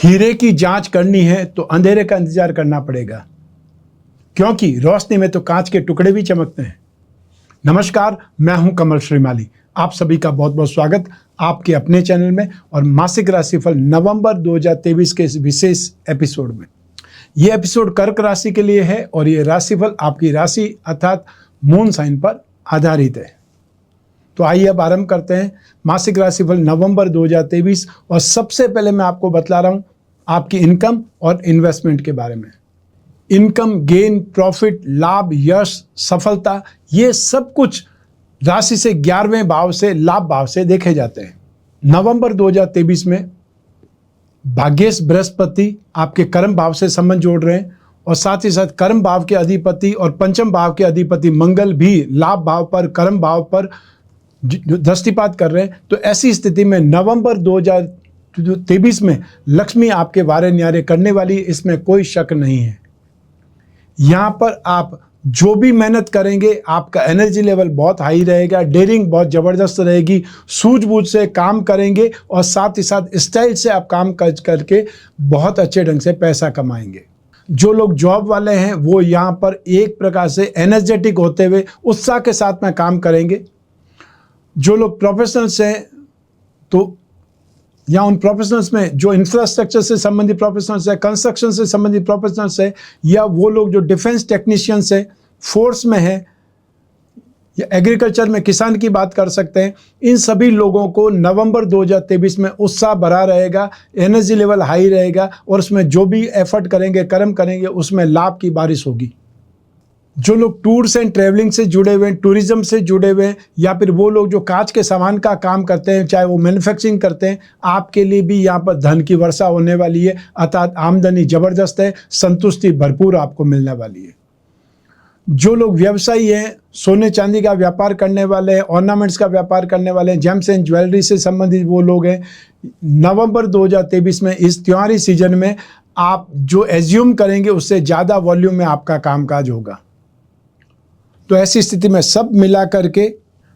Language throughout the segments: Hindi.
हीरे की जांच करनी है तो अंधेरे का इंतजार करना पड़ेगा, क्योंकि रोशनी में तो कांच के टुकड़े भी चमकते हैं। नमस्कार, मैं हूं कमल श्रीमाली। आप सभी का बहुत बहुत स्वागत आपके अपने चैनल में और मासिक राशिफल नवंबर 2023 के इस विशेष एपिसोड में। यह एपिसोड कर्क राशि के लिए है और यह राशिफल आपकी राशि अर्थात मून साइन पर आधारित है। तो आइए अब आरंभ करते हैं मासिक राशिफल नवंबर 2023। और सबसे पहले मैं आपको बतला रहा हूं आपकी इनकम और इन्वेस्टमेंट के बारे में। इनकम, गेन, प्रॉफिट, लाभ, यश, सफलता, ये सब कुछ राशि से 11वें भाव से लाभ भाव से देखे जाते हैं। नवंबर 2023 में भाग्येश बृहस्पति आपके कर्म भाव से संबंध जोड़ रहे हैं और साथ ही साथ कर्म भाव के अधिपति और पंचम भाव के अधिपति मंगल भी लाभ भाव पर, कर्म भाव पर दृष्टिपात कर रहे हैं। तो ऐसी स्थिति में नवंबर 2023 में लक्ष्मी आपके वारे न्यारे करने वाली, इसमें कोई शक नहीं है। यहाँ पर आप जो भी मेहनत करेंगे आपका एनर्जी लेवल बहुत हाई रहेगा, डेयरिंग बहुत ज़बरदस्त रहेगी, सूझबूझ से काम करेंगे और साथ ही साथ स्टाइल से आप काम करके बहुत अच्छे ढंग से पैसा कमाएंगे। जो लोग जॉब वाले हैं वो यहाँ पर एक प्रकार से एनर्जेटिक होते हुए उत्साह के साथ में काम करेंगे। जो लोग प्रोफेशनल्स हैं तो या उन प्रोफेशनल्स में जो इंफ्रास्ट्रक्चर से संबंधित प्रोफेशनल्स है, कंस्ट्रक्शन से संबंधित प्रोफेशनल्स है, या वो लोग जो डिफेंस टेक्नीशियंस है, फोर्स में है, या एग्रीकल्चर में किसान की बात कर सकते हैं, इन सभी लोगों को नवंबर 2023 में उत्साह भरा रहेगा, एनर्जी लेवल हाई रहेगा और उसमें जो भी एफर्ट करेंगे, कर्म करेंगे, उसमें लाभ की बारिश होगी। जो लोग टूर्स एंड ट्रैवलिंग से जुड़े हुए हैं, टूरिज्म से जुड़े हुए हैं, या फिर वो लोग जो कांच के सामान का काम करते हैं, चाहे वो मैन्युफैक्चरिंग करते हैं, आपके लिए भी यहाँ पर धन की वर्षा होने वाली है, अर्थात आमदनी जबरदस्त है, संतुष्टि भरपूर आपको मिलने वाली है। जो लोग व्यवसायी हैं, सोने चांदी का व्यापार करने वाले हैं, ऑर्नामेंट्स का व्यापार करने वाले हैं, जेम्स एंड ज्वेलरी से संबंधित वो लोग हैं, नवंबर 2023 में इस त्योहारी सीजन में आप जो एज्यूम करेंगे उससे ज़्यादा वॉल्यूम में आपका कामकाज होगा। तो ऐसी स्थिति में सब मिला करके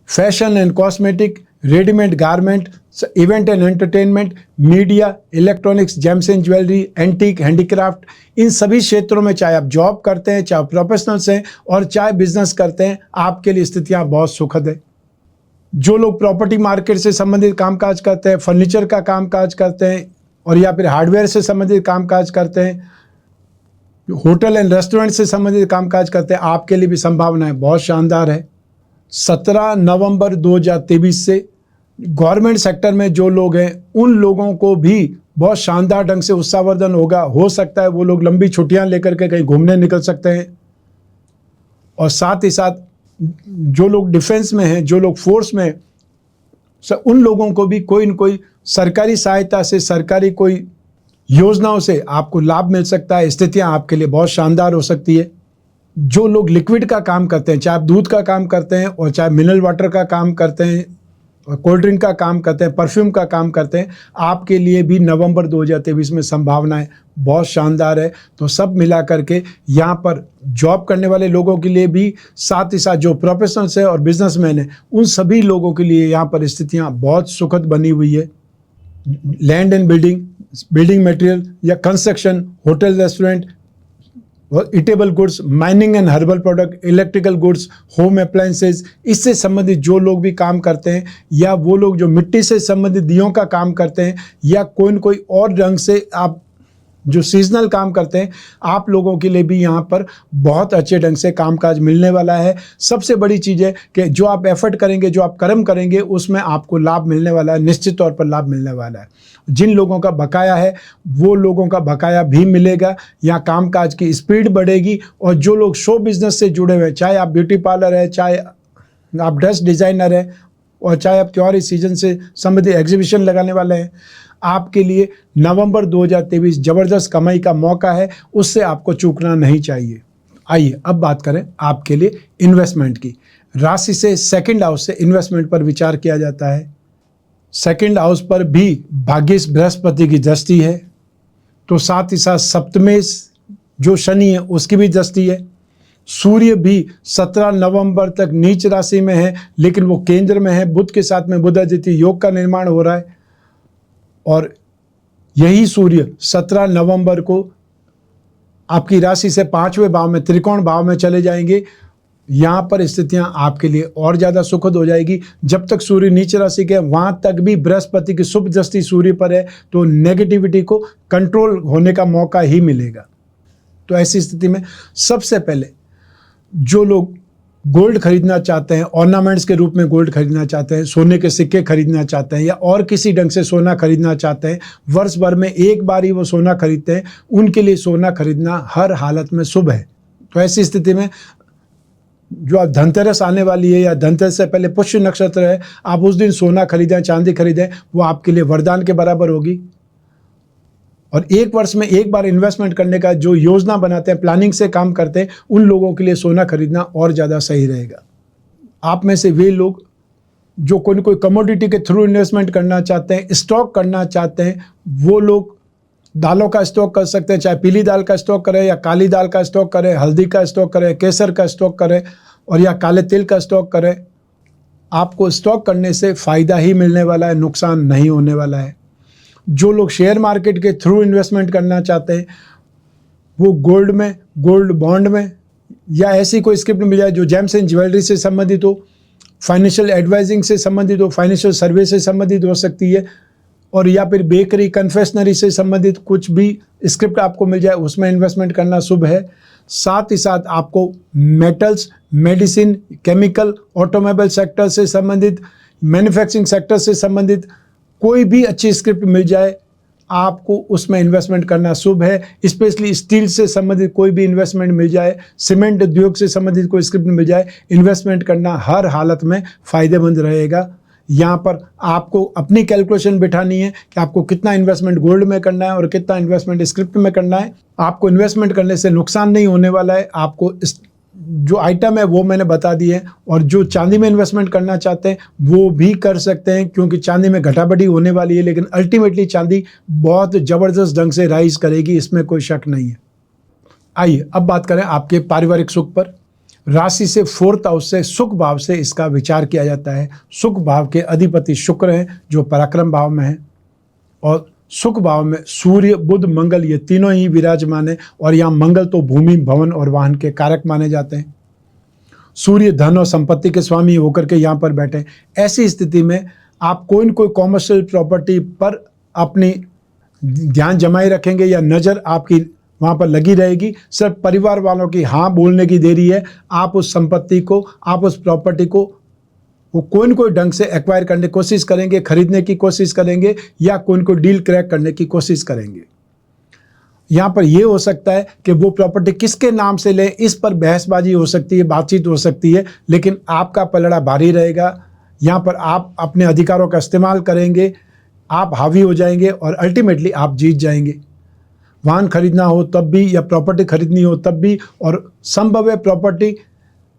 fashion and cosmetic, readymade garment, event and entertainment, media, electronics, gems and jewellery, antique, handicraft, इन सभी क्षेत्रों में चाहे आप जॉब करते हैं, चाहे प्रोफेशनल्स हैं और चाहे बिजनेस करते हैं, आपके लिए स्थितियां बहुत सुखद है। जो लोग प्रॉपर्टी मार्केट से संबंधित कामकाज करते हैं, फर्नीचर का कामकाज करते हैं और या फिर हार्डवेयर से संबंधित कामकाज करते हैं, होटल एंड रेस्टोरेंट से संबंधित कामकाज करते हैं, आपके लिए भी संभावनाएं बहुत शानदार है। 17 नवंबर 2023 से गवर्नमेंट सेक्टर में जो लोग हैं उन लोगों को भी बहुत शानदार ढंग से उत्साहवर्धन होगा। हो सकता है वो लोग लंबी छुट्टियां लेकर के कहीं घूमने निकल सकते हैं और साथ ही साथ जो लोग डिफेंस में हैं, जो लोग फोर्स में, उन लोगों को भी कोई न कोई सरकारी सहायता से, सरकारी कोई योजनाओं से आपको लाभ मिल सकता है। स्थितियां आपके लिए बहुत शानदार हो सकती है। जो लोग लिक्विड का काम करते हैं, चाहे आप दूध का काम करते हैं और चाहे मिनरल वाटर का काम करते हैं और कोल्ड ड्रिंक का काम करते हैं, परफ्यूम का काम करते हैं, आपके लिए भी नवंबर 2023 में संभावनाएं बहुत शानदार है। तो सब मिला करके यहाँ पर जॉब करने वाले लोगों के लिए भी, साथ ही साथ जो प्रोफेशनल्स है और बिजनेसमैन है, उन सभी लोगों के लिए यहाँ पर स्थितियाँ बहुत सुखद बनी हुई है। लैंड एंड बिल्डिंग मटेरियल या construction, hotel, restaurant, eatable goods, mining and herbal product, electrical goods, home appliances, इससे संबंधित जो लोग भी काम करते हैं, या वो लोग जो मिट्टी से संबंधित दियों का काम करते हैं, या कोई न कोई और ढंग से आप जो सीजनल काम करते हैं, आप लोगों के लिए भी यहाँ पर बहुत अच्छे ढंग से कामकाज मिलने वाला है। सबसे बड़ी चीज़ है कि जो आप एफर्ट करेंगे, जो आप कर्म करेंगे, उसमें आपको लाभ मिलने वाला है, निश्चित तौर पर लाभ मिलने वाला है। जिन लोगों का बकाया है वो लोगों का बकाया भी मिलेगा, यहाँ कामकाज की स्पीड बढ़ेगी। और जो लोग शो बिजनेस से जुड़े हुए हैं, चाहे आप ब्यूटी पार्लर है, चाहे आप ड्रेस डिज़ाइनर है और चाहे आप त्योहारी सीजन से संबंधित एग्जीबिशन लगाने वाले हैं, आपके लिए नवंबर 2023 जबरदस्त कमाई का मौका है, उससे आपको चूकना नहीं चाहिए। आइए अब बात करें आपके लिए इन्वेस्टमेंट की। राशि से सेकंड हाउस से इन्वेस्टमेंट पर विचार किया जाता है। सेकंड हाउस पर भी भाग्येश बृहस्पति की दृष्टि है, तो साथ ही साथ सप्तमें जो शनि है उसकी भी दृष्टि है। सूर्य भी 17 नवंबर तक नीच राशि में है, लेकिन वो केंद्र में है। बुध के साथ में बुध आदित्य योग का निर्माण हो रहा है और यही सूर्य 17 नवंबर को आपकी राशि से 5वें भाव में त्रिकोण भाव में चले जाएंगे। यहाँ पर स्थितियां आपके लिए और ज़्यादा सुखद हो जाएगी। जब तक सूर्य नीच राशि के वहाँ तक भी बृहस्पति की शुभ दृष्टि सूर्य पर है, तो नेगेटिविटी को कंट्रोल होने का मौका ही मिलेगा। तो ऐसी स्थिति में सबसे पहले जो लोग गोल्ड खरीदना चाहते हैं, ऑर्नामेंट्स के रूप में गोल्ड खरीदना चाहते हैं, सोने के सिक्के खरीदना चाहते हैं या और किसी ढंग से सोना खरीदना चाहते हैं, वर्ष भर में एक बार ही वो सोना खरीदते हैं, उनके लिए सोना खरीदना हर हालत में शुभ है। तो ऐसी स्थिति में जो आप धनतेरस आने वाली है या धनतेरस से पहले पुष्य नक्षत्र है, आप उस दिन सोना खरीदें, चांदी खरीदें, वो आपके लिए वरदान के बराबर होगी। और एक वर्ष में एक बार इन्वेस्टमेंट करने का जो योजना बनाते हैं, प्लानिंग से काम करते हैं, उन लोगों के लिए सोना खरीदना और ज़्यादा सही रहेगा। आप में से वे लोग जो कोई कमोडिटी के थ्रू इन्वेस्टमेंट करना चाहते हैं, स्टॉक करना चाहते हैं, वो लोग दालों का स्टॉक कर सकते हैं, चाहे पीली दाल का स्टॉक करें या काली दाल का स्टॉक करें, हल्दी का स्टॉक करें, केसर का स्टॉक करें और या काले तिल का स्टॉक करें। आपको स्टॉक करने से फ़ायदा ही मिलने वाला है, नुकसान नहीं होने वाला है। जो लोग शेयर मार्केट के थ्रू इन्वेस्टमेंट करना चाहते हैं, वो गोल्ड में, गोल्ड बॉन्ड में या ऐसी कोई स्क्रिप्ट मिल जाए जो जेम्स एंड ज्वेलरी से संबंधित हो, फाइनेंशियल एडवाइजिंग से संबंधित हो, फाइनेंशियल सर्विस से संबंधित हो सकती है, और या फिर बेकरी, कन्फेक्शनरी से संबंधित कुछ भी स्क्रिप्ट आपको मिल जाए, उसमें इन्वेस्टमेंट करना शुभ है। साथ ही साथ आपको metals, medicine, chemical, automobile sector से संबंधित, मैन्युफैक्चरिंग सेक्टर से संबंधित कोई भी अच्छी स्क्रिप्ट मिल जाए, आपको उसमें इन्वेस्टमेंट करना शुभ है। स्पेशली स्टील से संबंधित कोई भी इन्वेस्टमेंट मिल जाए, सीमेंट उद्योग से संबंधित कोई स्क्रिप्ट मिल जाए, इन्वेस्टमेंट करना हर हालत में फ़ायदेमंद रहेगा। यहाँ पर आपको अपनी कैलकुलेशन बिठानी है कि आपको कितना इन्वेस्टमेंट गोल्ड में करना है और कितना इन्वेस्टमेंट स्क्रिप्ट में करना है। आपको इन्वेस्टमेंट करने से नुकसान नहीं होने वाला है। आपको जो आइटम है वो मैंने बता दिए, और जो चांदी में इन्वेस्टमेंट करना चाहते हैं वो भी कर सकते हैं, क्योंकि चांदी में घटाबढ़ी होने वाली है, लेकिन अल्टीमेटली चांदी बहुत ज़बरदस्त ढंग से राइज करेगी, इसमें कोई शक नहीं है। आइए अब बात करें आपके पारिवारिक सुख पर। राशि से 4th हाउस से, सुख भाव से इसका विचार किया जाता है। सुख भाव के अधिपति शुक्र हैं जो पराक्रम भाव में है, और सुख भाव में सूर्य, बुध, मंगल ये तीनों ही विराजमान है। और यहाँ मंगल तो भूमि, भवन और वाहन के कारक माने जाते हैं। सूर्य धन और संपत्ति के स्वामी होकर के यहाँ पर बैठे। ऐसी स्थिति में आप कोई न कोई कॉमर्शियल प्रॉपर्टी पर अपनी ध्यान जमाए रखेंगे या नज़र आपकी वहाँ पर लगी रहेगी। सिर्फ परिवार वालों की हाँ बोलने की देरी है। आप उस संपत्ति को, आप उस प्रॉपर्टी को वो कोई न कोई ढंग से एक्वायर करने की कोशिश करेंगे, खरीदने की कोशिश करेंगे, या कोई न कोई डील क्रैक करने की कोशिश करेंगे। यहाँ पर यह हो सकता है कि वो प्रॉपर्टी किसके नाम से लें, इस पर बहसबाजी हो सकती है, बातचीत हो सकती है, लेकिन आपका पलड़ा भारी रहेगा। यहाँ पर आप अपने अधिकारों का इस्तेमाल करेंगे, आप हावी हो जाएंगे और अल्टीमेटली आप जीत जाएंगे। वाहन खरीदना हो तब भी या प्रॉपर्टी खरीदनी हो तब भी, और संभव है प्रॉपर्टी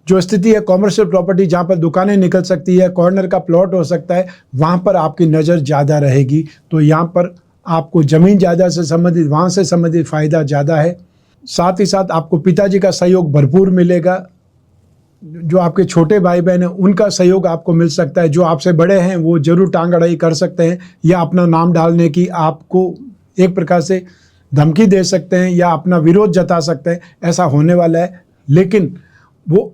जो स्थिति है कॉमर्शियल प्रॉपर्टी जहाँ पर दुकानें निकल सकती है, कॉर्नर का प्लॉट हो सकता है, वहाँ पर आपकी नज़र ज़्यादा रहेगी। तो यहाँ पर आपको ज़मीन जायदाद से संबंधित, वहाँ से संबंधित फ़ायदा ज़्यादा है। साथ ही साथ आपको पिताजी का सहयोग भरपूर मिलेगा। जो आपके छोटे भाई बहन हैं उनका सहयोग आपको मिल सकता है। जो आपसे बड़े हैं वो ज़रूर टांग अड़ाई कर सकते हैं या अपना नाम डालने की आपको एक प्रकार से धमकी दे सकते हैं या अपना विरोध जता सकते हैं। ऐसा होने वाला है, लेकिन वो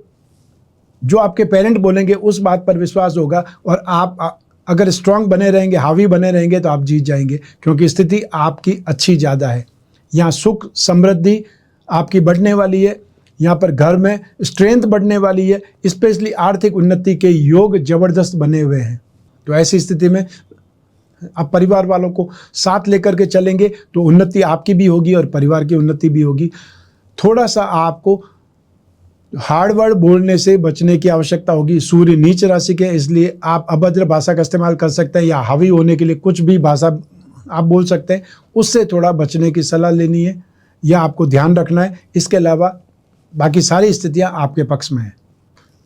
जो आपके पेरेंट बोलेंगे उस बात पर विश्वास होगा, और आप अगर स्ट्रांग बने रहेंगे, हावी बने रहेंगे, तो आप जीत जाएंगे, क्योंकि स्थिति आपकी अच्छी ज़्यादा है। यहाँ सुख समृद्धि आपकी बढ़ने वाली है। यहाँ पर घर में स्ट्रेंथ बढ़ने वाली है। स्पेशली आर्थिक उन्नति के योग ज़बरदस्त बने हुए हैं। तो ऐसी स्थिति में आप परिवार वालों को साथ लेकर के चलेंगे तो उन्नति आपकी भी होगी और परिवार की उन्नति भी होगी। थोड़ा सा आपको हार्ड वर्ड बोलने से बचने की आवश्यकता होगी। सूर्य नीच राशि के, इसलिए आप अभद्र भाषा का इस्तेमाल कर सकते हैं या हावी होने के लिए कुछ भी भाषा आप बोल सकते हैं, उससे थोड़ा बचने की सलाह लेनी है या आपको ध्यान रखना है। इसके अलावा बाकी सारी स्थितियां आपके पक्ष में हैं।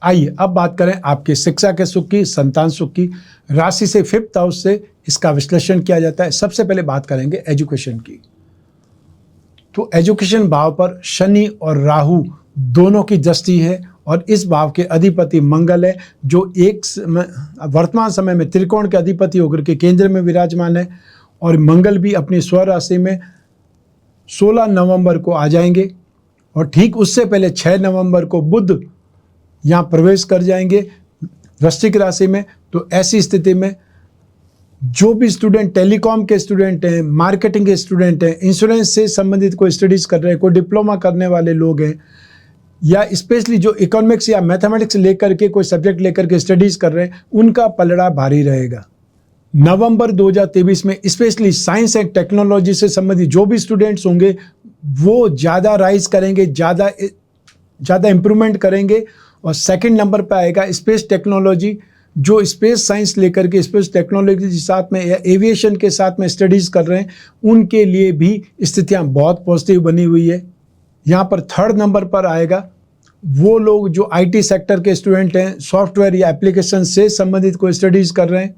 आइए अब बात करें आपके शिक्षा के सुख की, संतान सुख की। राशि से 5th हाउस से इसका विश्लेषण किया जाता है। सबसे पहले बात करेंगे एजुकेशन की। तो एजुकेशन भाव पर शनि और राहु दोनों की दृष्टि है, और इस भाव के अधिपति मंगल है जो वर्तमान समय में त्रिकोण के अधिपति होकर के केंद्र में विराजमान है। और मंगल भी अपनी स्वराशि में 16 नवंबर को आ जाएंगे और ठीक उससे पहले 6 नवंबर को बुध यहाँ प्रवेश कर जाएंगे वृश्चिक राशि में। तो ऐसी स्थिति में जो भी स्टूडेंट टेलीकॉम के स्टूडेंट हैं, मार्केटिंग के स्टूडेंट हैं, इंश्योरेंस से संबंधित कोई स्टडीज़ कर रहे हैं, कोई डिप्लोमा करने वाले लोग हैं, या स्पेशली जो इकोनॉमिक्स या मैथमेटिक्स लेकर के कोई सब्जेक्ट लेकर के स्टडीज़ कर रहे हैं, उनका पलड़ा भारी रहेगा। नवंबर 2023 में स्पेशली साइंस एंड टेक्नोलॉजी से संबंधित जो भी स्टूडेंट्स होंगे वो ज़्यादा राइज करेंगे, ज़्यादा इम्प्रूवमेंट करेंगे। और सेकंड नंबर पे आएगा स्पेस टेक्नोलॉजी। जो स्पेस साइंस लेकर के स्पेस टेक्नोलॉजी के साथ में या एविएशन के साथ में स्टडीज़ कर रहे हैं, उनके लिए भी स्थितियाँ बहुत पॉजिटिव बनी हुई है। यहाँ पर थर्ड नंबर पर आएगा वो लोग जो आईटी सेक्टर के स्टूडेंट हैं, सॉफ्टवेयर या एप्लीकेशन से संबंधित कोई स्टडीज़ कर रहे हैं,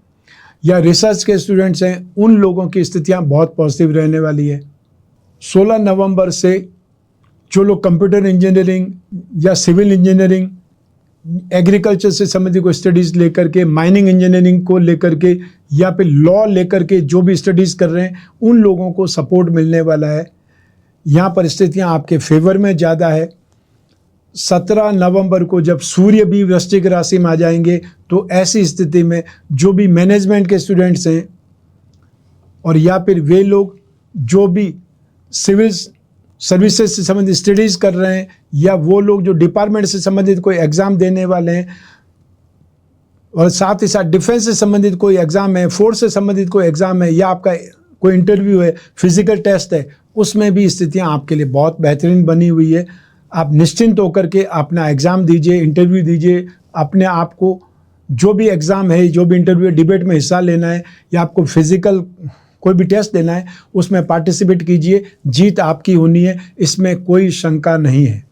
या रिसर्च के स्टूडेंट्स हैं, उन लोगों की स्थितियाँ बहुत पॉजिटिव रहने वाली है। 16 नवंबर से जो लोग कंप्यूटर इंजीनियरिंग या सिविल इंजीनियरिंग, एग्रीकल्चर से संबंधित कोई स्टडीज़ लेकर के, माइनिंग इंजीनियरिंग को लेकर के या फिर लॉ लेकर के जो भी स्टडीज़ कर रहे हैं, उन लोगों को सपोर्ट मिलने वाला है। यहाँ पर स्थितियाँ आपके फेवर में ज़्यादा है। 17 नवंबर को जब सूर्य भी वृश्चिक राशि में आ जाएंगे, तो ऐसी स्थिति में जो भी मैनेजमेंट के स्टूडेंट्स हैं और या फिर वे लोग जो भी सिविल सर्विसेज से संबंधित स्टडीज़ कर रहे हैं, या वो लोग जो डिपार्टमेंट से संबंधित कोई एग्ज़ाम देने वाले हैं, और साथ ही साथ डिफेंस से संबंधित कोई एग्ज़ाम है, फोर्स से संबंधित कोई एग्ज़ाम है, या आपका कोई इंटरव्यू है, फिजिकल टेस्ट है, उसमें भी स्थितियां आपके लिए बहुत बेहतरीन बनी हुई है। आप निश्चिंत होकर के अपना एग्ज़ाम दीजिए, इंटरव्यू दीजिए। अपने आप को जो भी एग्ज़ाम है, जो भी इंटरव्यू, डिबेट में हिस्सा लेना है, या आपको फिजिकल कोई भी टेस्ट देना है, उसमें पार्टिसिपेट कीजिए। जीत आपकी होनी है, इसमें कोई शंका नहीं है।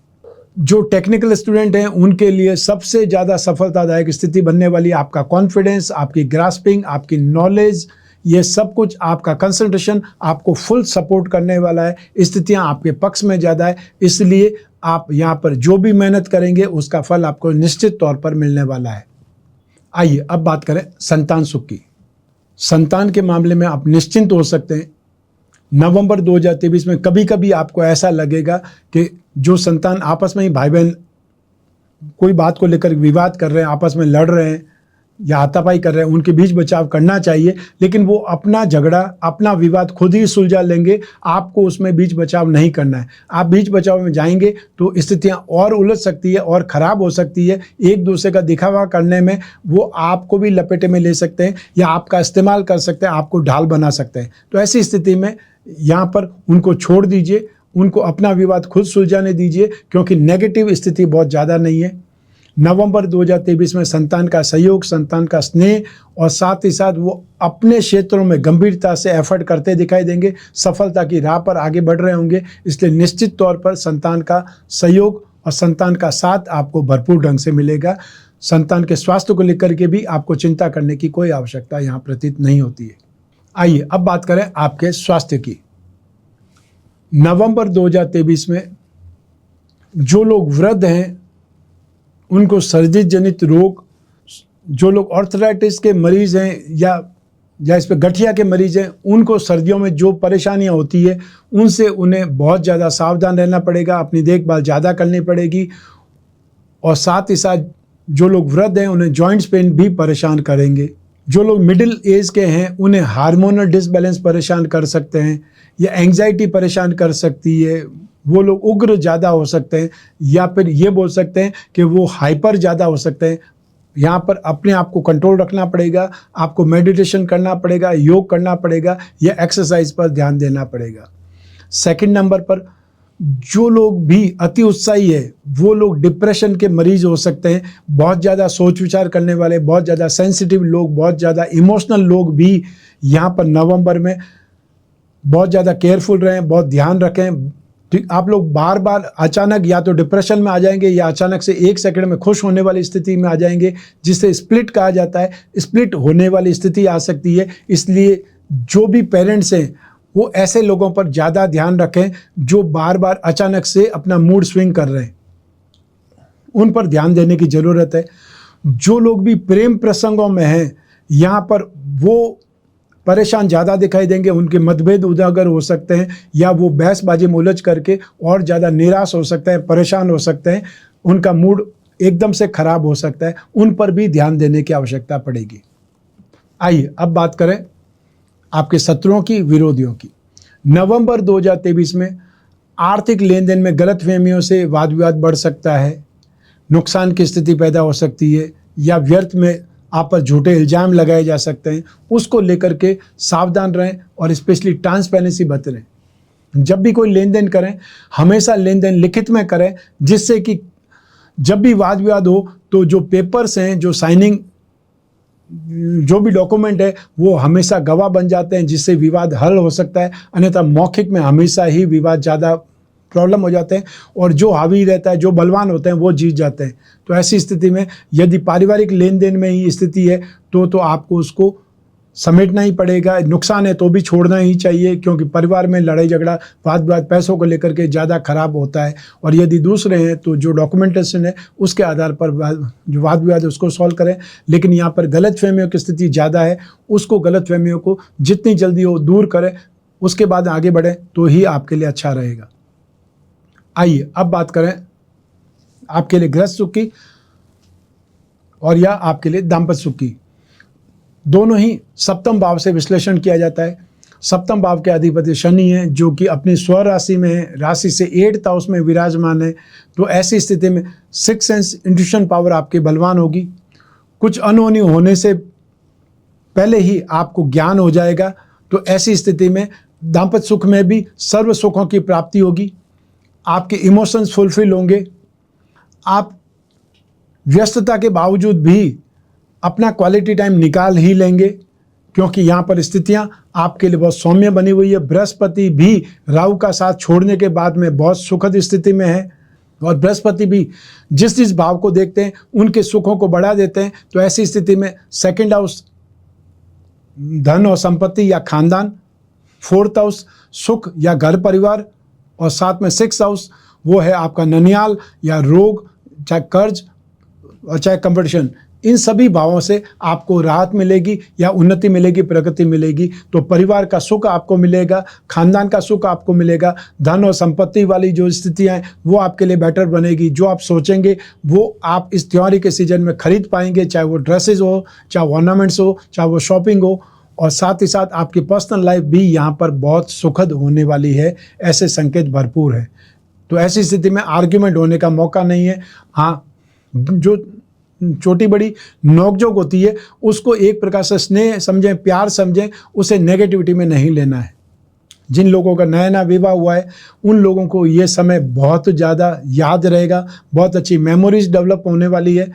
जो टेक्निकल स्टूडेंट हैं उनके लिए सबसे ज़्यादा सफलतादायक स्थिति बनने वाली है आपका कॉन्फिडेंस, आपकी ग्रास्पिंग, आपकी नॉलेज, ये सब कुछ, आपका कंसंट्रेशन आपको फुल सपोर्ट करने वाला है। स्थितियाँ आपके पक्ष में ज़्यादा है, इसलिए आप यहाँ पर जो भी मेहनत करेंगे उसका फल आपको निश्चित तौर पर मिलने वाला है। आइए अब बात करें संतान सुख की। संतान के मामले में आप निश्चिंत हो सकते हैं। नवंबर 2023 में कभी कभी आपको ऐसा लगेगा कि जो संतान आपस में ही भाई बहन कोई बात को लेकर विवाद कर रहे हैं, आपस में लड़ रहे हैं या हाथापाई कर रहे हैं, उनके बीच बचाव करना चाहिए, लेकिन वो अपना झगड़ा, अपना विवाद खुद ही सुलझा लेंगे। आपको उसमें बीच बचाव नहीं करना है। आप बीच बचाव में जाएंगे तो स्थितियां और उलझ सकती है और ख़राब हो सकती है। एक दूसरे का दिखावा करने में वो आपको भी लपेटे में ले सकते हैं या आपका इस्तेमाल कर सकते हैं, आपको ढाल बना सकते हैं। तो ऐसी स्थिति में यहाँ पर उनको छोड़ दीजिए, उनको अपना विवाद खुद सुलझाने दीजिए, क्योंकि नेगेटिव स्थिति बहुत ज़्यादा नहीं है। नवंबर 2023 में संतान का सहयोग, संतान का स्नेह, और साथ ही साथ वो अपने क्षेत्रों में गंभीरता से एफर्ट करते दिखाई देंगे, सफलता की राह पर आगे बढ़ रहे होंगे। इसलिए निश्चित तौर पर संतान का सहयोग और संतान का साथ आपको भरपूर ढंग से मिलेगा। संतान के स्वास्थ्य को लेकर के भी आपको चिंता करने की कोई आवश्यकता यहाँ प्रतीत नहीं होती है। आइए अब बात करें आपके स्वास्थ्य की। नवंबर 2023 में जो लोग वृद्ध हैं उनको सर्दी जनित रोग, जो लोग ऑर्थराइटिस के मरीज हैं या इस पर गठिया के मरीज हैं, उनको सर्दियों में जो परेशानियां होती है उनसे उन्हें बहुत ज़्यादा सावधान रहना पड़ेगा, अपनी देखभाल ज़्यादा करनी पड़ेगी। और साथ ही साथ जो लोग वृद्ध हैं उन्हें जॉइंट्स पेन भी परेशान करेंगे। जो लोग मिडिल एज के हैं उन्हें हार्मोनल डिसबैलेंस परेशान कर सकते हैं, या एंग्जाइटी परेशान कर सकती है। वो लोग उग्र ज़्यादा हो सकते हैं, या फिर ये बोल सकते हैं कि वो हाइपर ज़्यादा हो सकते हैं। यहाँ पर अपने आप को कंट्रोल रखना पड़ेगा, आपको मेडिटेशन करना पड़ेगा, योग करना पड़ेगा, या एक्सरसाइज पर ध्यान देना पड़ेगा। सेकंड नंबर पर जो लोग भी अति उत्साही है वो लोग डिप्रेशन के मरीज हो सकते हैं। बहुत ज़्यादा सोच विचार करने वाले, बहुत ज़्यादा सेंसिटिव लोग, बहुत ज़्यादा इमोशनल लोग भी यहाँ पर नवंबर में बहुत ज़्यादा केयरफुल रहें, बहुत ध्यान रखें। ठीक, आप लोग बार बार अचानक या तो डिप्रेशन में आ जाएंगे या अचानक से एक सेकंड में खुश होने वाली स्थिति में आ जाएंगे, जिसे स्प्लिट कहा जाता है। स्प्लिट होने वाली स्थिति आ सकती है। इसलिए जो भी पेरेंट्स हैं वो ऐसे लोगों पर ज़्यादा ध्यान रखें जो बार बार अचानक से अपना मूड स्विंग कर रहे हैं, उन पर ध्यान देने की ज़रूरत है। जो लोग भी प्रेम प्रसंगों में हैं, यहाँ पर वो परेशान ज़्यादा दिखाई देंगे, उनके मतभेद उजागर हो सकते हैं, या वो बहसबाजी में उलझ करके और ज़्यादा निराश हो सकते हैं, परेशान हो सकते हैं, उनका मूड एकदम से खराब हो सकता है। उन पर भी ध्यान देने की आवश्यकता पड़ेगी। आइए अब बात करें आपके शत्रुओं की, विरोधियों की। नवंबर 2023 में आर्थिक लेन देन में गलतफहमियों से वाद विवाद बढ़ सकता है, नुकसान की स्थिति पैदा हो सकती है, या व्यर्थ में आप पर झूठे इल्जाम लगाए जा सकते हैं। उसको लेकर के सावधान रहें और स्पेशली ट्रांसपेरेंसी बरतें। जब भी कोई लेन देन करें, हमेशा लेन देन लिखित में करें, जिससे कि जब भी वाद विवाद हो तो जो पेपर्स हैं, जो साइनिंग, जो भी डॉक्यूमेंट है, वो हमेशा गवाह बन जाते हैं, जिससे विवाद हल हो सकता है। अन्यथा मौखिक में हमेशा ही विवाद ज़्यादा प्रॉब्लम हो जाते हैं, और जो हावी रहता है, जो बलवान होते हैं, वो जीत जाते हैं। तो ऐसी स्थिति में यदि पारिवारिक लेन देन में ही स्थिति है तो आपको उसको समेटना ही पड़ेगा। नुकसान है तो भी छोड़ना ही चाहिए, क्योंकि परिवार में लड़ाई झगड़ा, वाद विवाद पैसों को लेकर के ज़्यादा खराब होता है। और यदि दूसरे हैं तो जो डॉक्यूमेंटेशन है उसके आधार पर जो वाद विवाद है उसको सॉल्व करें। लेकिन यहाँ पर गलतफहमियों की स्थिति ज़्यादा है, उसको गलतफहमियों को जितनी जल्दी हो दूर करें, उसके बाद आगे बढ़ें तो ही आपके लिए अच्छा रहेगा। आइए अब बात करें आपके लिए गृहस्थ सुख की और या आपके लिए दाम्पत्य सुख की। दोनों ही सप्तम भाव से विश्लेषण किया जाता है। सप्तम भाव के अधिपति शनि है, जो कि अपनी स्व राशि में है, राशि से 8th हाउस में विराजमान है। तो ऐसी स्थिति में सिक्स सेंस इंट्यूशन पावर आपकी बलवान होगी। कुछ अनहोनी होने से पहले ही आपको ज्ञान हो जाएगा। तो ऐसी स्थिति में दाम्पत्य सुख में भी सर्व सुखों की प्राप्ति होगी। आपके इमोशंस फुलफिल होंगे। आप व्यस्तता के बावजूद भी अपना क्वालिटी टाइम निकाल ही लेंगे, क्योंकि यहाँ पर स्थितियाँ आपके लिए बहुत सौम्य बनी हुई है। बृहस्पति भी राहु का साथ छोड़ने के बाद में बहुत सुखद स्थिति में है, और बृहस्पति भी जिस जिस भाव को देखते हैं उनके सुखों को बढ़ा देते हैं। तो ऐसी स्थिति में 2nd हाउस धन और संपत्ति या खानदान, 4th हाउस सुख या घर परिवार, और साथ में 6th हाउस वो है आपका ननिहाल या रोग, चाहे कर्ज और चाहे कंपटीशन। इन सभी भावों से आपको राहत मिलेगी या उन्नति मिलेगी, प्रगति मिलेगी। तो परिवार का सुख आपको मिलेगा, खानदान का सुख आपको मिलेगा, धन और संपत्ति वाली जो स्थितियाँ हैं वो आपके लिए बेटर बनेगी। जो आप सोचेंगे वो आप इस त्योहारी के सीजन में खरीद पाएंगे, चाहे वो ड्रेसेस हो, चाहे ऑर्नामेंट्स हो, चाहे वो शॉपिंग हो। और साथ ही साथ आपकी पर्सनल लाइफ भी यहाँ पर बहुत सुखद होने वाली है, ऐसे संकेत भरपूर है। तो ऐसी स्थिति में आर्ग्यूमेंट होने का मौका नहीं है। हाँ, जो छोटी बड़ी नोकझोंक होती है उसको एक प्रकार से स्नेह समझें, प्यार समझें, उसे नेगेटिविटी में नहीं लेना है। जिन लोगों का नया नया विवाह हुआ है उन लोगों को ये समय बहुत ज़्यादा याद रहेगा, बहुत अच्छी मेमोरीज डेवलप होने वाली है।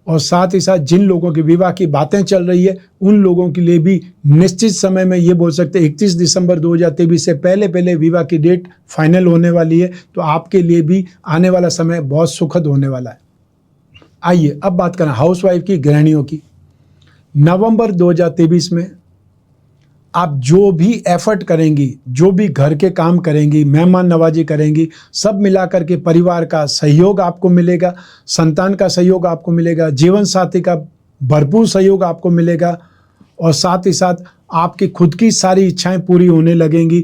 और साथ ही साथ जिन लोगों के विवाह की बातें चल रही है उन लोगों के लिए भी निश्चित समय में ये बोल सकते हैं 31 दिसंबर 2023 से पहले विवाह की डेट फाइनल होने वाली है। तो आपके लिए भी आने वाला समय बहुत सुखद होने वाला है। आइए अब बात करें हाउसवाइफ की, गृहिणियों की। नवंबर 2023 में आप जो भी एफर्ट करेंगी, जो भी घर के काम करेंगी, मेहमान नवाजी करेंगी, सब मिलाकर के परिवार का सहयोग आपको मिलेगा, संतान का सहयोग आपको मिलेगा, जीवन साथी का भरपूर सहयोग आपको मिलेगा, और साथ ही साथ आपकी खुद की सारी इच्छाएं पूरी होने लगेंगी।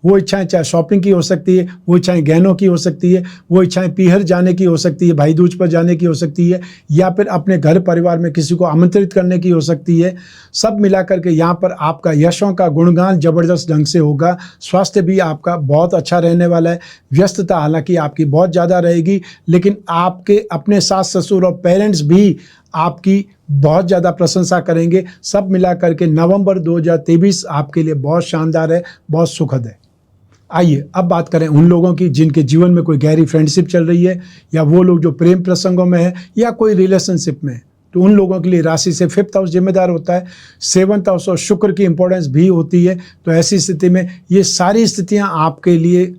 वो इच्छाएं चाहे शॉपिंग की हो सकती है, वो इच्छाएं गहनों की हो सकती है, वो इच्छाएं पीहर जाने की हो सकती है, भाई दूज पर जाने की हो सकती है, या फिर अपने घर परिवार में किसी को आमंत्रित करने की हो सकती है। सब मिलाकर के यहाँ पर आपका यशों का गुणगान ज़बरदस्त ढंग से होगा। स्वास्थ्य भी आपका बहुत अच्छा रहने वाला है। व्यस्तता हालांकि आपकी बहुत ज़्यादा रहेगी, लेकिन आपके अपने सास ससुर और पेरेंट्स भी आपकी बहुत ज़्यादा प्रशंसा करेंगे। सब मिलाकर के नवंबर 2023 आपके लिए बहुत शानदार है, बहुत सुखद है। आइए अब बात करें उन लोगों की जिनके जीवन में कोई गहरी फ्रेंडशिप चल रही है, या वो लोग जो प्रेम प्रसंगों में है या कोई रिलेशनशिप में है। तो उन लोगों के लिए राशि से 5th हाउस जिम्मेदार होता है, 7th हाउस और शुक्र की इंपॉर्टेंस भी होती है। तो ऐसी स्थिति में ये सारी स्थितियां आपके लिए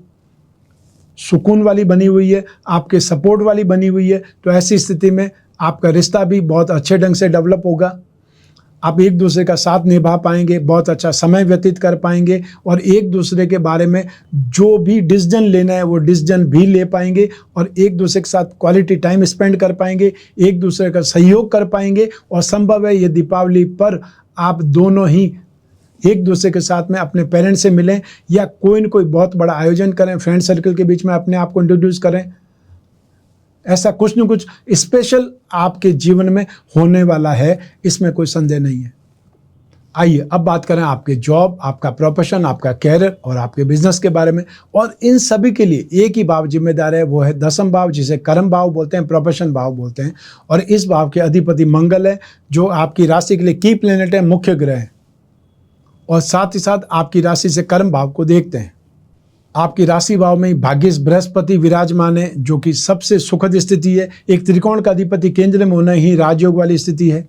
सुकून वाली बनी हुई है, आपके सपोर्ट वाली बनी हुई है। तो ऐसी स्थिति में आपका रिश्ता भी बहुत अच्छे ढंग से डेवलप होगा। आप एक दूसरे का साथ निभा पाएंगे, बहुत अच्छा समय व्यतीत कर पाएंगे, और एक दूसरे के बारे में जो भी डिसीजन लेना है वो डिसीजन भी ले पाएंगे, और एक दूसरे के साथ क्वालिटी टाइम स्पेंड कर पाएंगे, एक दूसरे का सहयोग कर पाएंगे। और संभव है ये दीपावली पर आप दोनों ही एक दूसरे के साथ में अपने पेरेंट्स से मिलें या कोई न कोई बहुत बड़ा आयोजन करें, फ्रेंड सर्कल के बीच में अपने आप को इंट्रोड्यूस करें। ऐसा कुछ न कुछ स्पेशल आपके जीवन में होने वाला है, इसमें कोई संदेह नहीं है। आइए अब बात करें आपके जॉब, आपका प्रोफेशन, आपका कैरियर और आपके बिजनेस के बारे में। और इन सभी के लिए एक ही भाव जिम्मेदार है, वो है दसम भाव, जिसे कर्म भाव बोलते हैं, प्रोफेशन भाव बोलते हैं। और इस भाव के अधिपति मंगल है, जो आपकी राशि के लिए की प्लेनेट है, मुख्य ग्रह है। और साथ ही साथ आपकी राशि से कर्म भाव को देखते हैं। आपकी राशि भाव में भाग्येश बृहस्पति विराजमान है, जो कि सबसे सुखद स्थिति है। एक त्रिकोण का अधिपति केंद्र में होना ही राजयोग वाली स्थिति है।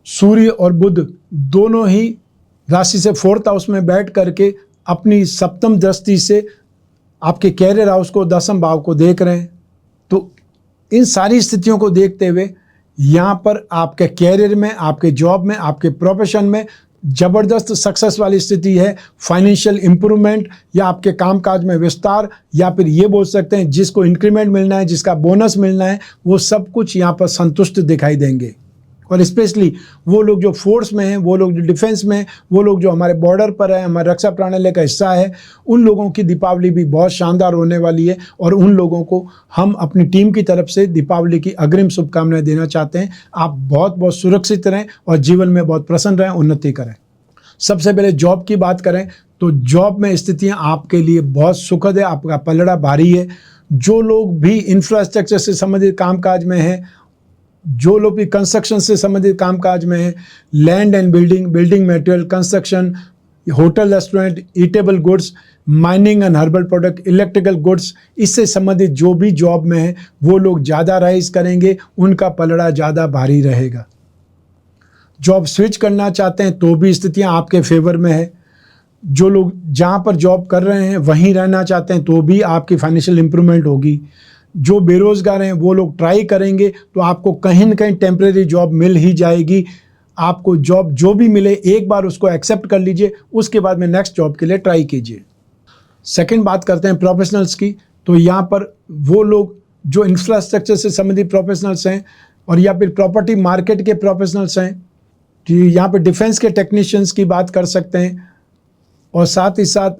सूर्य और बुध दोनों ही राशि से 4th हाउस में बैठ करके अपनी सप्तम दृष्टि से आपके कैरियर हाउस को, दसम भाव को देख रहे हैं। तो इन सारी स्थितियों को देखते हुए यहाँ पर आपके कैरियर में, आपके जॉब में, आपके प्रोफेशन में जबरदस्त सक्सेस वाली स्थिति है। फाइनेंशियल इंप्रूवमेंट या आपके कामकाज में विस्तार, या फिर ये बोल सकते हैं जिसको इंक्रीमेंट मिलना है, जिसका बोनस मिलना है, वो सब कुछ यहाँ पर संतुष्ट दिखाई देंगे। और स्पेशली वो लोग जो फोर्स में हैं, वो लोग जो डिफेंस में हैं, वो लोग जो हमारे बॉर्डर पर है, हमारे रक्षा प्रणाली का हिस्सा है, उन लोगों की दीपावली भी बहुत शानदार होने वाली है। और उन लोगों को हम अपनी टीम की तरफ से दीपावली की अग्रिम शुभकामनाएं देना चाहते हैं। आप बहुत बहुत सुरक्षित रहें और जीवन में बहुत प्रसन्न रहें, उन्नति करें। सबसे पहले जॉब की बात करें तो जॉब में स्थितियां आपके लिए बहुत सुखद है, आपका पलड़ा भारी है। जो लोग भी इंफ्रास्ट्रक्चर से संबंधित कामकाज में हैं, जो लोग भी कंस्ट्रक्शन से संबंधित कामकाज में हैं, land and building, building material, construction, hotel, restaurant, eatable goods, mining and herbal product, electrical goods, इससे संबंधित जो भी जॉब में है वो लोग ज़्यादा राइज करेंगे, उनका पलड़ा ज़्यादा भारी रहेगा। जॉब स्विच करना चाहते हैं तो भी स्थितियां आपके फेवर में है। जो लोग जहां पर जॉब कर रहे हैं वहीं रहना चाहते हैं तो भी आपकी फाइनेंशियल इंप्रूवमेंट होगी। जो बेरोजगार हैं वो लोग ट्राई करेंगे तो आपको कहीं ना कहीं टेम्परेरी जॉब मिल ही जाएगी। आपको जॉब जो भी मिले एक बार उसको एक्सेप्ट कर लीजिए, उसके बाद में नेक्स्ट जॉब के लिए ट्राई कीजिए। सेकंड बात करते हैं प्रोफेशनल्स की। तो यहाँ पर वो लोग जो इंफ्रास्ट्रक्चर से संबंधित प्रोफेशनल्स हैं और या फिर प्रॉपर्टी मार्केट के प्रोफेशनल्स हैं, कि यहाँ पे डिफेंस के टेक्नीशियंस की बात कर सकते हैं। और साथ ही साथ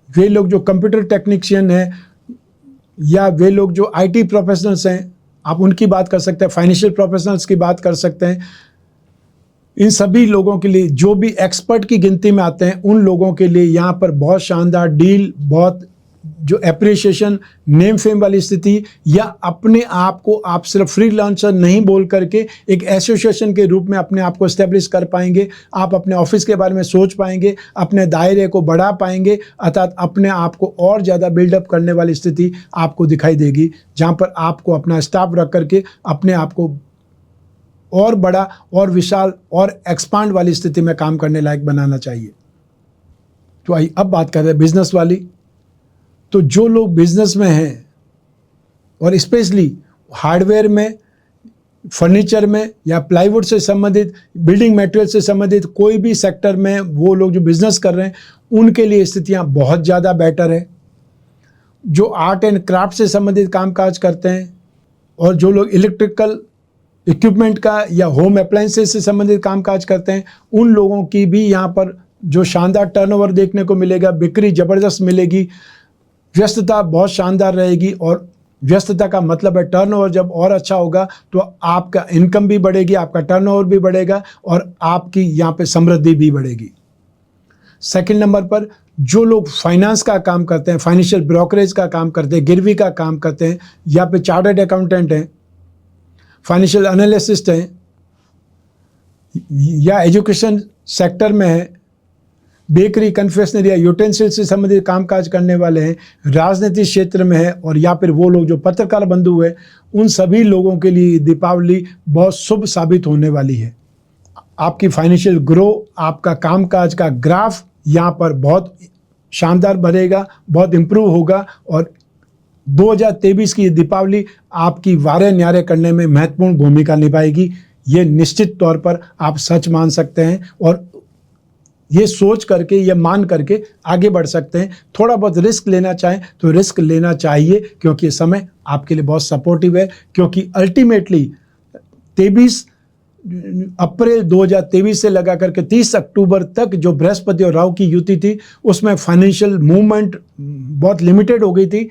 वे लोग जो कंप्यूटर टेक्नीशियन हैं या वे लोग जो आईटी प्रोफेशनल्स हैं, आप उनकी बात कर सकते हैं। फाइनेंशियल प्रोफेशनल्स की बात कर सकते हैं। इन सभी लोगों के लिए जो भी एक्सपर्ट की गिनती में आते हैं, उन लोगों के लिए यहाँ पर बहुत शानदार डील, बहुत जो एप्रिसिएशन, नेम फेम वाली स्थिति, या अपने आप को आप सिर्फ फ्रीलांसर नहीं बोल करके एक एसोसिएशन के रूप में अपने आप को एस्टेब्लिश कर पाएंगे। आप अपने ऑफिस के बारे में सोच पाएंगे, अपने दायरे को बढ़ा पाएंगे, अर्थात अपने आप को और ज़्यादा बिल्डअप करने वाली स्थिति आपको दिखाई देगी, जहाँ पर आपको अपना स्टाफ रख करके अपने आप को और बड़ा और विशाल और एक्सपांड वाली स्थिति में काम करने लायक बनाना चाहिए। तो आइए अब बात कर रहे हैं बिजनेस वाली। तो जो लोग बिजनेस में हैं और स्पेशली हार्डवेयर में, फर्नीचर में या प्लाईवुड से संबंधित, बिल्डिंग मटेरियल से संबंधित कोई भी सेक्टर में वो लोग जो बिजनेस कर रहे हैं, उनके लिए स्थितियां बहुत ज़्यादा बेटर है। जो आर्ट एंड क्राफ्ट से संबंधित कामकाज करते हैं और जो लोग इलेक्ट्रिकल इक्विपमेंट का या होम अप्लायंसेस से संबंधित कामकाज करते हैं, उन लोगों की भी यहाँ पर जो शानदार टर्नओवर देखने को मिलेगा, बिक्री ज़बरदस्त मिलेगी, व्यस्तता बहुत शानदार रहेगी। और व्यस्तता का मतलब है टर्नओवर जब और अच्छा होगा तो आपका इनकम भी बढ़ेगी, आपका टर्नओवर भी बढ़ेगा और आपकी यहाँ पे समृद्धि भी बढ़ेगी। सेकंड नंबर पर जो लोग फाइनेंस का काम करते हैं, फाइनेंशियल ब्रोकरेज का काम करते हैं, गिरवी का काम करते हैं, या फिर चार्टर्ड अकाउंटेंट हैं, फाइनेंशियल एनालिस्ट हैं, या एजुकेशन सेक्टर में है, बेकरी, कन्फेक्शनरी या यूटेंसिल से संबंधित कामकाज करने वाले हैं, राजनीतिक क्षेत्र में है, और या फिर वो लोग जो पत्रकार बंधु हैं, उन सभी लोगों के लिए दीपावली बहुत शुभ साबित होने वाली है। आपकी फाइनेंशियल ग्रो, आपका कामकाज का ग्राफ यहाँ पर बहुत शानदार बढ़ेगा, बहुत इम्प्रूव होगा। और 2023 की दीपावली आपकी वारे न्यारे करने में महत्वपूर्ण भूमिका निभाएगी, ये निश्चित तौर पर आप सच मान सकते हैं और ये सोच करके, ये मान करके आगे बढ़ सकते हैं। थोड़ा बहुत रिस्क लेना चाहें तो रिस्क लेना चाहिए, क्योंकि समय आपके लिए बहुत सपोर्टिव है। क्योंकि अल्टीमेटली 23 अप्रैल 2023 से लगा करके 30 अक्टूबर तक जो बृहस्पति और राहु की युति थी उसमें फाइनेंशियल मूवमेंट बहुत लिमिटेड हो गई थी।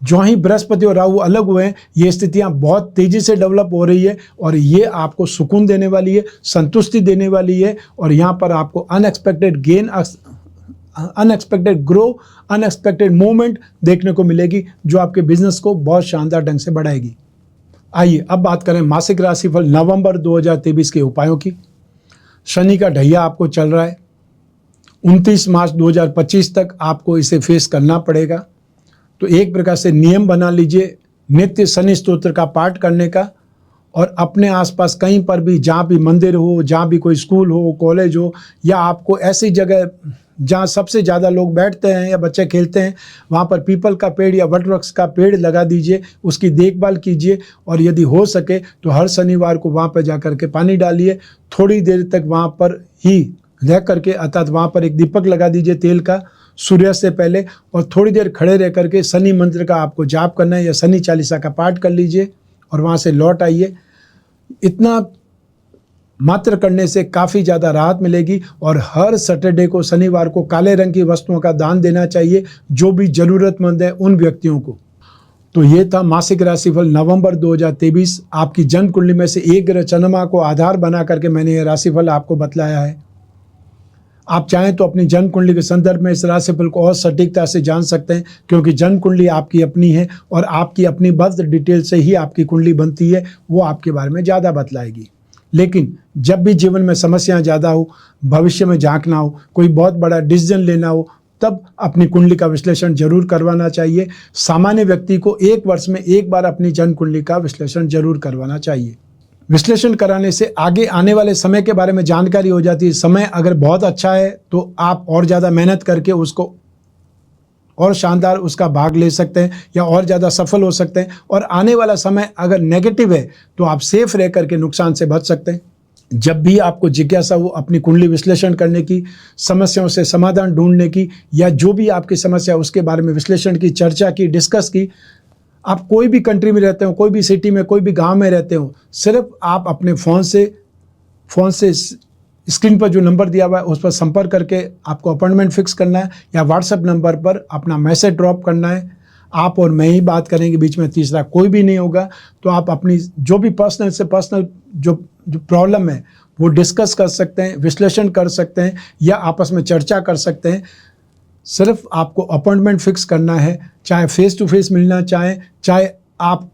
जो ही बृहस्पति और राहु अलग हुए हैं, ये स्थितियां बहुत तेजी से डेवलप हो रही है और ये आपको सुकून देने वाली है, संतुष्टि देने वाली है और यहाँ पर आपको unexpected gain, unexpected grow, unexpected movement देखने को मिलेगी जो आपके बिजनेस को बहुत शानदार ढंग से बढ़ाएगी। आइए अब बात करें मासिक राशिफल नवंबर 2023 के उपायों की। शनि का ढैया आपको चल रहा है, 29 मार्च 2025 तक आपको इसे फेस करना पड़ेगा। तो एक प्रकार से नियम बना लीजिए नित्य शनि स्तोत्र का पाठ करने का और अपने आसपास कहीं पर भी जहाँ भी मंदिर हो, जहाँ भी कोई स्कूल हो, कॉलेज हो या आपको ऐसी जगह जहाँ सबसे ज़्यादा लोग बैठते हैं या बच्चे खेलते हैं, वहाँ पर पीपल का पेड़ या वटवृक्ष का पेड़ लगा दीजिए, उसकी देखभाल कीजिए और यदि हो सके तो हर शनिवार को वहाँ पर जा कर के पानी डालिए। थोड़ी देर तक वहाँ पर ही रह करके अर्थात वहाँ पर एक दीपक लगा दीजिए तेल का सूर्यास्त से पहले और थोड़ी देर खड़े रह करके शनि मंत्र का आपको जाप करना है या शनि चालीसा का पाठ कर लीजिए और वहाँ से लौट आइए। इतना मात्र करने से काफ़ी ज़्यादा राहत मिलेगी और हर सैटरडे को शनिवार को काले रंग की वस्तुओं का दान देना चाहिए जो भी ज़रूरतमंद है उन व्यक्तियों को। तो ये था मासिक राशिफल नवंबर 2023। आपकी जन्म कुंडली में से एक ग्रह चंद्रमा को आधार बना करके मैंने ये राशिफल आपको बतलाया है। आप चाहें तो अपनी जन्म कुंडली के संदर्भ में इस राशिफल को और सटीकता से जान सकते हैं क्योंकि जन्म कुंडली आपकी अपनी है और आपकी अपनी बर्थ डिटेल से ही आपकी कुंडली बनती है, वो आपके बारे में ज़्यादा बतलाएगी। लेकिन जब भी जीवन में समस्याएं ज़्यादा हो, भविष्य में झांकना हो, कोई बहुत बड़ा डिसीजन लेना हो, तब अपनी कुंडली का विश्लेषण जरूर करवाना चाहिए। सामान्य व्यक्ति को 1 वर्ष में एक बार अपनी जन्म कुंडली का विश्लेषण जरूर करवाना चाहिए। विश्लेषण कराने से आगे आने वाले समय के बारे में जानकारी हो जाती है। समय अगर बहुत अच्छा है तो आप और ज़्यादा मेहनत करके उसको और शानदार उसका भाग ले सकते हैं या और ज़्यादा सफल हो सकते हैं और आने वाला समय अगर नेगेटिव है तो आप सेफ रह करके नुकसान से बच सकते हैं। जब भी आपको जिज्ञासा हो अपनी कुंडली विश्लेषण करने की, समस्याओं से समाधान ढूंढने की या जो भी आपकी समस्या उसके बारे में विश्लेषण की, चर्चा की, डिस्कस की, आप कोई भी कंट्री में रहते हो, कोई भी सिटी में, कोई भी गांव में रहते हो, सिर्फ आप अपने फ़ोन से स्क्रीन पर जो नंबर दिया हुआ है उस पर संपर्क करके आपको अपॉइंटमेंट फिक्स करना है या व्हाट्सएप नंबर पर अपना मैसेज ड्रॉप करना है। आप और मैं ही बात करेंगे, बीच में तीसरा कोई भी नहीं होगा। तो आप अपनी जो भी पर्सनल से पर्सनल जो प्रॉब्लम है वो डिस्कस कर सकते हैं, विश्लेषण कर सकते हैं या आपस में चर्चा कर सकते हैं। सिर्फ आपको अपॉइंटमेंट फिक्स करना है, चाहे फेस टू फेस मिलना चाहे आप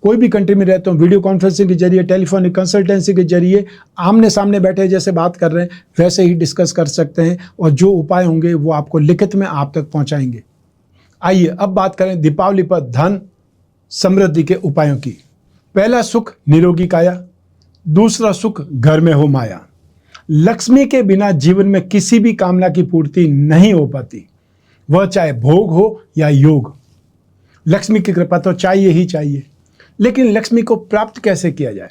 कोई भी कंट्री में रहते हो, वीडियो कॉन्फ्रेंसिंग के जरिए, टेलीफोनिक कंसल्टेंसी के जरिए आमने सामने बैठे जैसे बात कर रहे हैं वैसे ही डिस्कस कर सकते हैं और जो उपाय होंगे वो आपको लिखित में आप तक पहुंचाएंगे। आइए अब बात करें दीपावली पर धन समृद्धि के उपायों की। पहला सुख निरोगी काया, दूसरा सुख घर में हो माया। लक्ष्मी के बिना जीवन में किसी भी कामना की पूर्ति नहीं हो पाती, वह चाहे भोग हो या योग। लक्ष्मी की कृपा तो चाहिए ही चाहिए, लेकिन लक्ष्मी को प्राप्त कैसे किया जाए?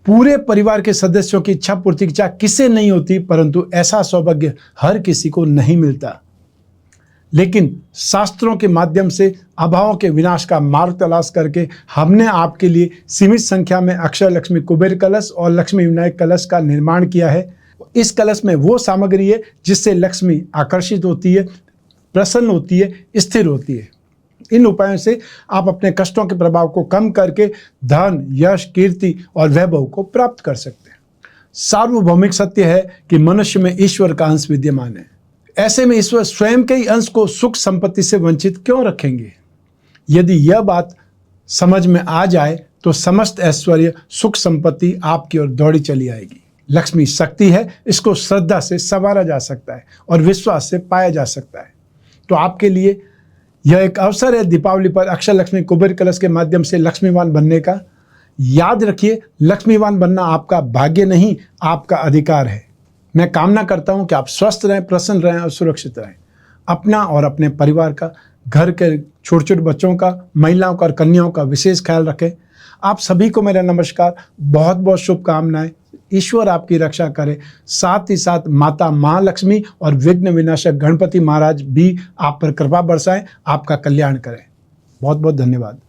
पूरे परिवार के सदस्यों की इच्छा पूर्ति की चाह किसे नहीं होती, परंतु ऐसा सौभाग्य हर किसी को नहीं मिलता। लेकिन शास्त्रों के माध्यम से अभावों के विनाश का मार्ग तलाश करके हमने आपके लिए सीमित संख्या में अक्षय लक्ष्मी कुबेर कलश और लक्ष्मी विनायक कलश का निर्माण किया है। इस कलश में वो सामग्री है जिससे लक्ष्मी आकर्षित होती है, प्रसन्न होती है, स्थिर होती है। इन उपायों से आप अपने कष्टों के प्रभाव को कम करके धन, यश, कीर्ति और वैभव को प्राप्त कर सकते हैं। सार्वभौमिक सत्य है कि मनुष्य में ईश्वर का अंश विद्यमान है। ऐसे में ईश्वर स्वयं के ही अंश को सुख संपत्ति से वंचित क्यों रखेंगे? यदि यह बात समझ में आ जाए तो समस्त ऐश्वर्य, सुख संपत्ति आपकी ओर दौड़ी चली आएगी। लक्ष्मी शक्ति है, इसको श्रद्धा से संवारा जा सकता है और विश्वास से पाया जा सकता है। तो आपके लिए यह एक अवसर है दीपावली पर अक्षय लक्ष्मी कुबेर कलश के माध्यम से लक्ष्मीवान बनने का। याद रखिए, लक्ष्मीवान बनना आपका भाग्य नहीं, आपका अधिकार है। मैं कामना करता हूं कि आप स्वस्थ रहें, प्रसन्न रहें और सुरक्षित रहें। अपना और अपने परिवार का, घर के छोटे छोटे बच्चों का, महिलाओं का और कन्याओं का विशेष ख्याल रखें। आप सभी को मेरा नमस्कार, बहुत बहुत शुभकामनाएं। ईश्वर आपकी रक्षा करे। साथ ही साथ माता महालक्ष्मी और विघ्न विनाशक गणपति महाराज भी आप पर कृपा बरसाएं, आपका कल्याण करें। बहुत बहुत धन्यवाद।